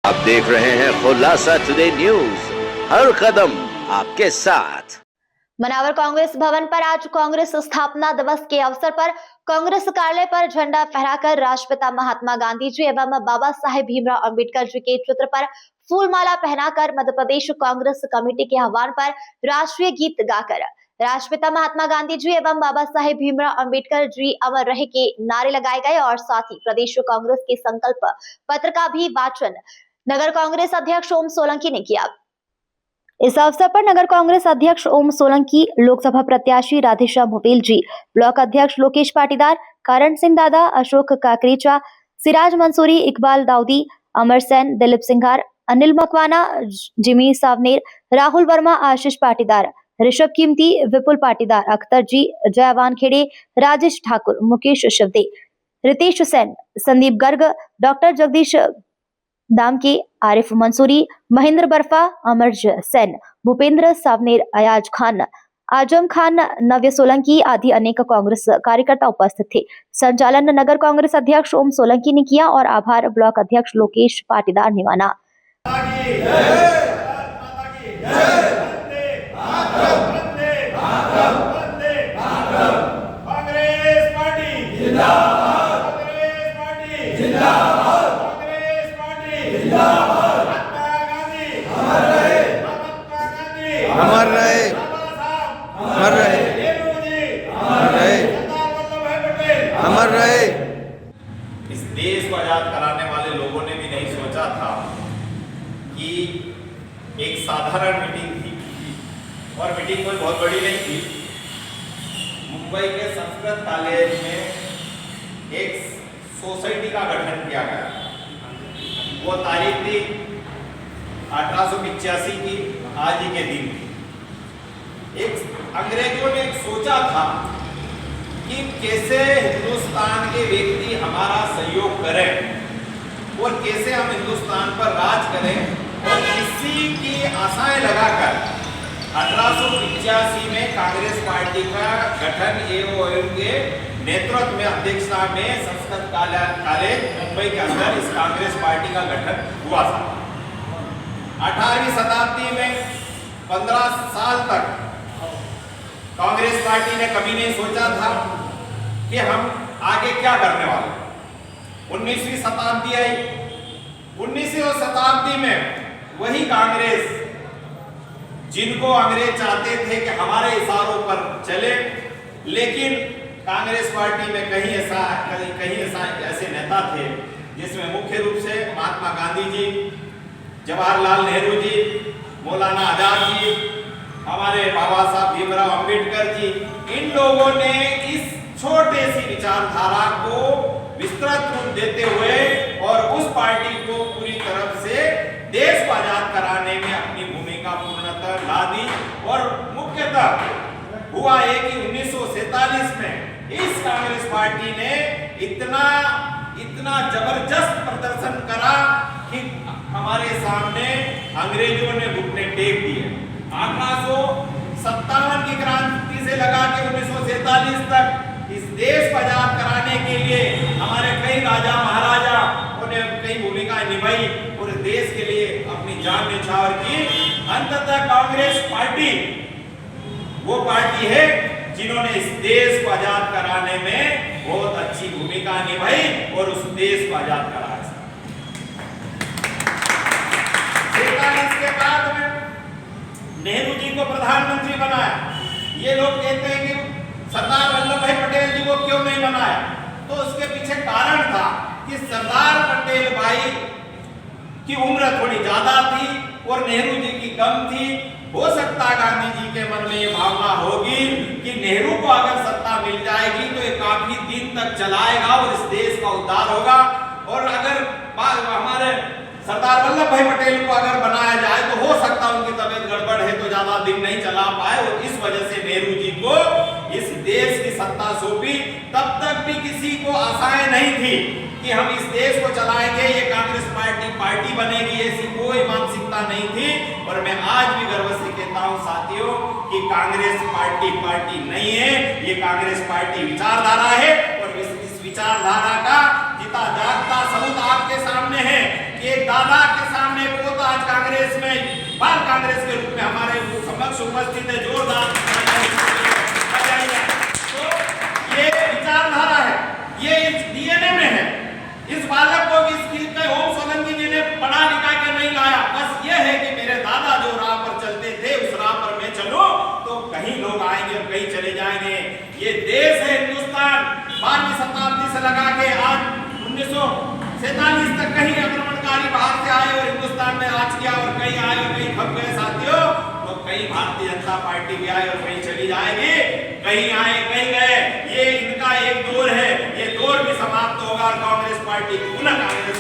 आप देख रहे हैं खुलासा टुडे न्यूज, हर कदम आपके साथ। मनावर कांग्रेस भवन पर आज कांग्रेस स्थापना दिवस के अवसर पर कांग्रेस कार्यालय पर झंडा फहराकर राष्ट्रपिता महात्मा गांधी जी एवं बाबा साहेब भीमराव अंबेडकर जी के चित्र पर फूलमाला पहनाकर मध्य प्रदेश कांग्रेस कमेटी के आह्वान पर राष्ट्रीय गीत गाकर राष्ट्रपिता महात्मा गांधी जी एवं बाबा साहेब भीमराव अंबेडकर जी अमर रहे के नारे लगाए गए और साथ ही प्रदेश कांग्रेस के संकल्प पत्र का भी वाचन नगर कांग्रेस अध्यक्ष ओम सोलंकी ने किया। इस अवसर पर नगर कांग्रेस अध्यक्ष ओम सोलंकी, लोकसभा प्रत्याशी राधेश्याम भोपेल जी, ब्लॉक अध्यक्ष लोकेश पाटीदार, करण सिंह दादा, अशोक काकरेचा, सिराज मंसूरी, इकबाल दाऊदी, अमर सेन, दिलीप सिंघार, अनिल मकवाना, जिमी सावनेर, राहुल वर्मा, आशीष पाटीदार, ऋषभ कीमती, विपुल पाटीदार, अख्तर जी, जयवान खेड़े, राजेश ठाकुर, मुकेश शिवदे, रितेश सेन, संदीप गर्ग, डॉक्टर जगदीश दामके, आरिफ मंसूरी, महेंद्र बर्फा, अमर सेन, भूपेंद्र सावनेर, अयाज खान, आजम खान, नव्य सोलंकी आदि अनेक कांग्रेस कार्यकर्ता उपस्थित थे। संचालन नगर कांग्रेस अध्यक्ष ओम सोलंकी ने किया और आभार ब्लॉक अध्यक्ष लोकेश पाटीदार ने माना। अमर रहे, अमर रहे, अमर रहे, अमर रहे। इस देश को आजाद कराने वाले लोगों ने भी नहीं सोचा था कि एक साधारण मीटिंग थी और मीटिंग कोई बहुत बड़ी नहीं थी। मुंबई के संस्कृत कॉलेज में एक सोसाइटी का गठन किया गया। वो तारीख थी 1885 की, आज ही के दिन। एक अंग्रेजों ने सोचा था कि कैसे हिंदुस्तान के व्यक्ति हमारा सहयोग करें और कैसे हम हिंदुस्तान पर राज करें, और इसी की आशाएं लगाकर 1885 में कांग्रेस पार्टी का गठन एओएम के नेतृत्व में, अध्यक्षता में संस्कृत कॉलेज मुंबई के अंदर इस कांग्रेस पार्टी का गठन हुआ था। 18वीं शताब्दी में 15 साल तक कांग्रेस पार्टी ने कभी नहीं सोचा था कि हम आगे क्या करने वाले। 19वीं शताब्दी आई। 19वीं शताब्दी में वही कांग्रेस, जिनको अंग्रेज चाहते थे कि हमारे इशारों पर चले, लेकिन कांग्रेस पार्टी में कहीं ऐसे नेता थे जिसमें मुख्य रूप से महात्मा गांधी जी, जवाहरलाल नेहरू जी, मौलाना आजाद जी, हमारे बाबा साहब भीमराव अंबेडकर जी। इन लोगों ने इस छोटे सी विचारधारा को विस्तृत रूप देते हुए और उस पार्टी को पूरी तरफ से देश को आजाद कराने में अपनी भूमिका पूर्णतः ला दी। और मुख्यतः हुआ है कि 1947 में इस कांग्रेस पार्टी ने इतना जबरदस्त प्रदर्शन करा कि हमारे सामने अंग्रेजों ने घुटने टेक दिए। 1857 की क्रांति से लगा के 1947 तक इस देश को आजाद कराने के लिए हमारे कई राजा महाराजा ने कई भूमिका निभाई और देश के लिए अपनी जान न्यौछावर की। अंततः कांग्रेस पार्टी वो पार्टी है जिन्होंने इस देश को आजाद कराने में बहुत अच्छी भूमिका निभाई और उस देश को आजाद कराया। 47 के बाद में नेहरू जी को प्रधानमंत्री बनाया। ये लोग कहते हैं कि सरदार वल्लभ भाई पटेल जी को क्यों नहीं बनाया, तो उसके पीछे कारण था कि सरदार पटेल भाई की उम्र थोड़ी ज्यादा थी और नेहरू जी की कम थी। हो सकता गांधी जी के मन में ये भावना होगी कि नेहरू को अगर सत्ता मिल जाएगी तो ये काफी दिन तक चलाएगा और इस देश का उद्धार होगा, और अगर हमारे सरदार वल्लभ भाई पटेल को अगर बनाया जाए तो हो सकता उनकी तबीयत गड़बड़ है तो ज्यादा दिन नहीं चला पाए, और इस वजह से नेहरू जी को इस देश की सत्ता सौंपी। तब तक भी किसी को आशाएं नहीं थी कि हम इस देश को चलाएंगे, ये कांग्रेस पार्टी बनेगी, ऐसी कोई मानसिकता नहीं थी। और मैं आज भी गर्व से कहता हूं साथियों कि कांग्रेस पार्टी नहीं है, ये कांग्रेस पार्टी विचारधारा है, और इस विचारधारा का जीता जागता सबूत आपके सामने है कि एक दादा के सामने उपस्थित है, जोरदार बजाइए। तो ये विचारधारा है, ये इस डीएनए में है। इस बालक को ओम सोलंकी जी ने पढ़ा लिखा के नहीं लाया, बस ये है कि मेरे दादा जो राह पर चलते थे उस राह पर मैं चलूं तो कहीं लोग आएंगे और कहीं चले जाएंगे। ये देश है हिंदुस्तान, 12वीं शताब्दी से लगा के आज 1947 तक कहीं आक्रमणकारी बाहर से आए और हिंदुस्तान में राज किया और कहीं आए और कहीं खप गए साथियों। तो कहीं भारतीय जनता पार्टी भी आए और कहीं चली जाएगी, कहीं आए कहीं गए। ये इनका एक दौर है, ये दौर भी समाप्त होगा और कांग्रेस पार्टी पुनः कांग्रेस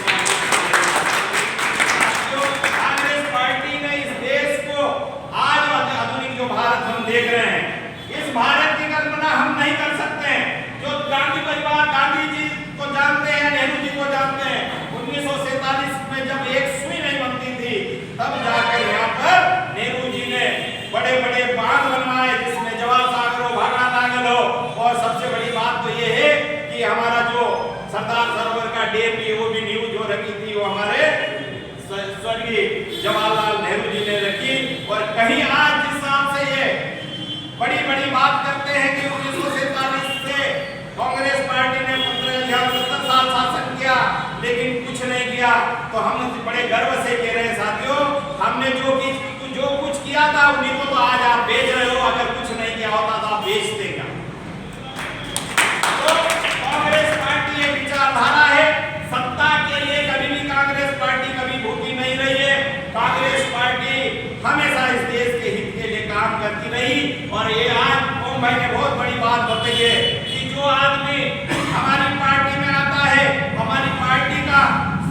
पार्टी ने इस देश को आज आधुनिक जो भारत हम देख रहे हैं, इस भारत की कल्पना हम नहीं कर सकते। जो गांधी परिवार, गांधी जी को जानते हैं, नेहरू जी को जानते हैं, 1947 में जब एक सुई नहीं बनती थी तब जाकर यहाँ पर नेहरू जी ने बड़े बड़े बांध बनवाए जिसमें जवाहर सागर हो, भाखड़ा नागल हो। और सबसे बड़ी बात तो ये है कि हमारा जो सरदार सरोवर का डैम भी, वो भी नींव जो रखी थी वो हमारे स्वर्गीय जवाहरलाल नेहरू जी ने रखी। और कहीं आज जिस हिसाब से ये बड़ी बड़ी बात करते हैं कि 1947 से कांग्रेस पार्टी ने 17 साल शासन किया लेकिन कुछ नहीं किया, तो हम बड़े गर्व से कह रहे हैं साथियों, हमने जो कुछ किया था उन्हीं को तो आज आप बेच रहे हो। अगर कुछ नहीं किया होता तो आप बेच देगा। तो कांग्रेस पार्टी एक विचारधारा है, सत्ता के लिए कभी भी कांग्रेस पार्टी कभी भूखी नहीं रही है। कांग्रेस पार्टी हमेशा इस देश के हित के लिए काम करती रही। और ये आज ओम भाई ने बहुत बड़ी बात बताई है कि जो आदमी हमारी पार्टी में आता है, हमारी पार्टी का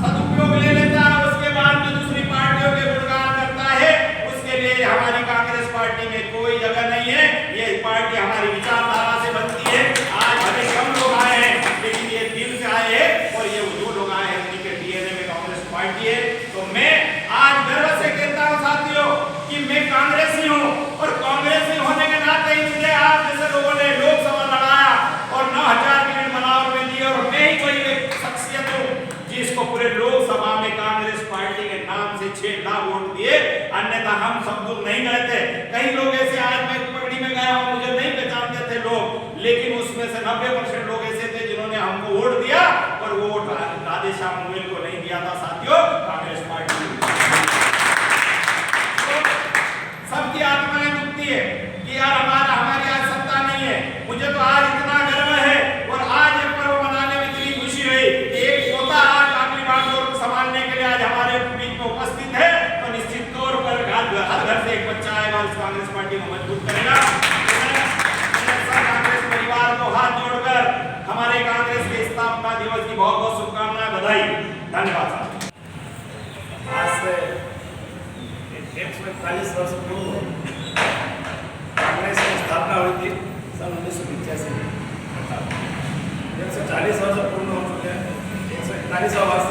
सदुपयोग ले लेता है, उसके बाद में दूसरी पार्टियों के गुणगान करता है, उसके लिए हमारी कांग्रेस पार्टी में कोई जगह नहीं है। ये पार्टी हमारी विचारधारा से बनती है। आज भले कम लोग आए हैं लेकिन ये दिल से आए हैं और ये जो लोग आए हैं उनके डीएनए में कांग्रेस पार्टी है। तो मैं आज गर्व से कहता हूं साथियों कि मैं कांग्रेसी हूं और कांग्रेसी होने के नाते ही मुझे आप जैसे लोगों ने लोकसभा लड़ाया और 9000 की लीड बनाव में दी और मैं ही कोई एक शख्सियत हूं जिसको पूरे लोकसभा में कांग्रेस पार्टी के नाम से 6 लाख वोट दिए, अन्यथा हम सब दूर नहीं गए थे। कई लोग ऐसे, आज मैं पगड़ी में गया हूं, मुझे नहीं पहचानते थे लोग, लेकिन उसमें से 90% लोग ऐसे थे जिन्होंने हमको वोट दिया और वो वोट राधेश्याम मोबाइल को नहीं दिया था साथियों, कांग्रेस पार्टी। सबकी आत्माएं दुखती है कि यार हमारी आज सत्ता नहीं है। मुझे तो आज इतना गर्व है और आज एक पर्व मनाने में इतनी खुशी हुई कि एक पोता आज आखिरी बागडोर को संभालने के लिए आज हमारे बीच में उपस्थित है। तो निश्चित तौर पर हर घर से एक बच्चा आएगा और इस कांग्रेस पार्टी को मजबूत करेगा। कांग्रेस परिवार को हाथ जोड़कर हमारे कांग्रेस के स्थापना दिवस की बहुत बहुत शुभकामनाएं, बधाई, धन्यवाद। आज से 141 वर्ष पूर्व कांग्रेस की स्थापना हुई थी सन 1985 में। 140 वर्ष पूर्ण हो चुके हैं, 141वां वर्ष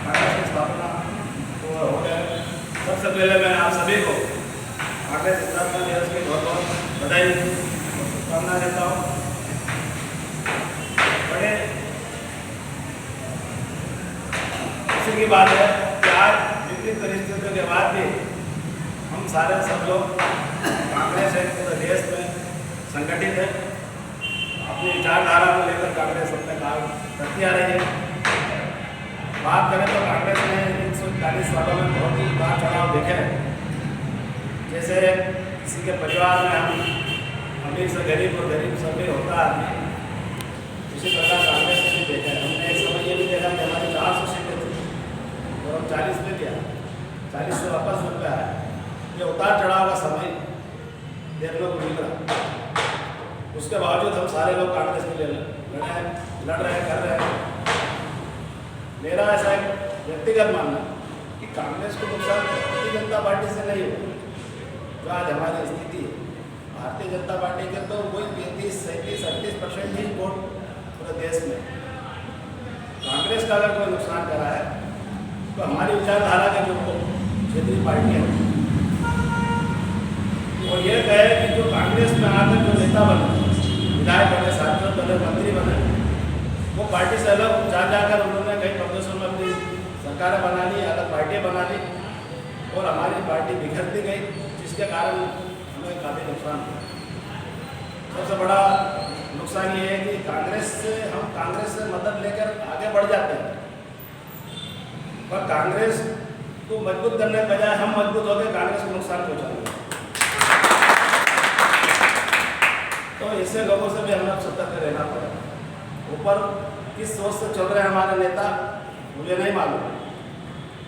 कांग्रेस की स्थापना हो गया। सबसे पहले मैं आप सभी को कांग्रेस स्थापना दिवस की बहुत बहुत बधाई और शुभकामना देता हूँ। बड़े खुशी की बात है कि आज विपरीत परिस्थितियों के बाद भी हम सारे सब लोग कांग्रेस है पूरे देश में संगठित है। अपनी विचारधारा को लेकर कांग्रेस अपने काम करती आ रही है। बात करें तो कांग्रेस ने 140 सालों में बहुत ही बार चढ़ाव देखे हैं। जैसे किसी के परिवार में हम अमीर से गरीब और गरीब से अमीर होता आदमी, उसी प्रकार कांग्रेस ने भी देखा है। हमने एक समय ये भी देखा कि हमारी 400 सीटें थी और हम 40 में गया, 40 से वापस उठ गया है। ये उतार चढ़ाव का समय देखने को मिल रहा। उसके बावजूद हम सारे लोग कांग्रेस के लिए लड़ रहे हैं, कर रहे हैं। मेरा ऐसा एक व्यक्तिगत मानना कि कांग्रेस को नुकसान भारतीय जनता पार्टी से नहीं हो जो आज हमारी स्थिति है। भारतीय जनता पार्टी के तो वही 35, 37, 38% ही वोट पूरे देश में। कांग्रेस का अगर कोई नुकसान करा है तो हमारी विचारधारा के जो क्षेत्रीय पार्टियाँ वो ये कहे कि जो कांग्रेस में आकर जो नेता बने, विधायक बने, सांसद बने, मंत्री बने, वो पार्टी से अलग जाकर उन्होंने कई प्रदेशों में अपनी सरकारें बना ली, अलग पार्टियाँ बना ली और हमारी पार्टी बिखरती गई, जिसके कारण उसमें काफ़ी नुकसान हुआ। सबसे बड़ा नुकसान ये है कि कांग्रेस से मदद लेकर आगे बढ़ जाते हैं, पर कांग्रेस को मजबूत करने के बजाय हम मजबूत होकर कांग्रेस को नुकसान पहुँचाएंगे। तो इससे लोगों से भी हमें सतर्क रहना पड़ेगा। ऊपर किस सोच से चल रहे हैं हमारे नेता मुझे नहीं मालूम,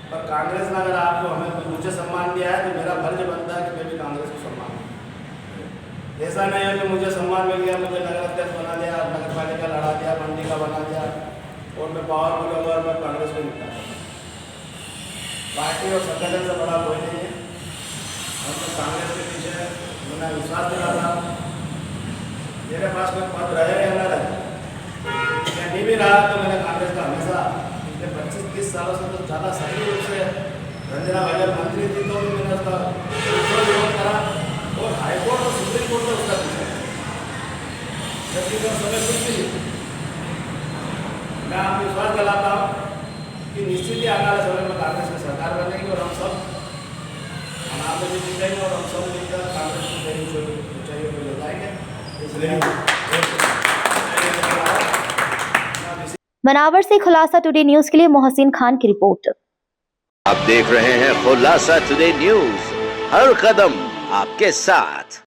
पर कांग्रेस ने अगर आपको मुझे सम्मान दिया है तो मेरा फर्ज बनता है कि मैं भी कांग्रेस को सम्मान दूं। ऐसा नहीं है कि मुझे सम्मान मिल गया, मुझे नगर अध्यक्ष बना दिया, नगर पालिका लड़ा दिया, मंडी का बना दिया और मैं पावरफुल होगा और मैं कांग्रेस को निपटा। पार्टी और संगठन से बड़ा कोई नहीं है। हम तो कांग्रेस के पीछे मैंने विश्वास दिलाता हूँ। मेरे पास कोई पद रहे या न रहे, या नहीं भी रहा तो मैंने कांग्रेस का हमेशा पिछले 25-30 सालों से तो ज़्यादा सक्रिय रूप से रंजना भाई मंत्री थी तो भी मैंने उसका विरोध करा और हाईकोर्ट और सुप्रीम कोर्ट में उसका पूछा, जबकि तो समय कुछ नहीं। मैं आपको विश्वास दिलाता हूँ कि निश्चित ही आने वाले समय में कांग्रेस की सरकार बनेगी और हम सब हमारे भी जीतेंगे और हम सब मिलकर कांग्रेस को नई ऊंचाइयों पर ले जाएंगे। मनावर से खुलासा टुडे न्यूज के लिए मोहसिन खान की रिपोर्ट। आप देख रहे हैं खुलासा टुडे न्यूज, हर कदम आपके साथ।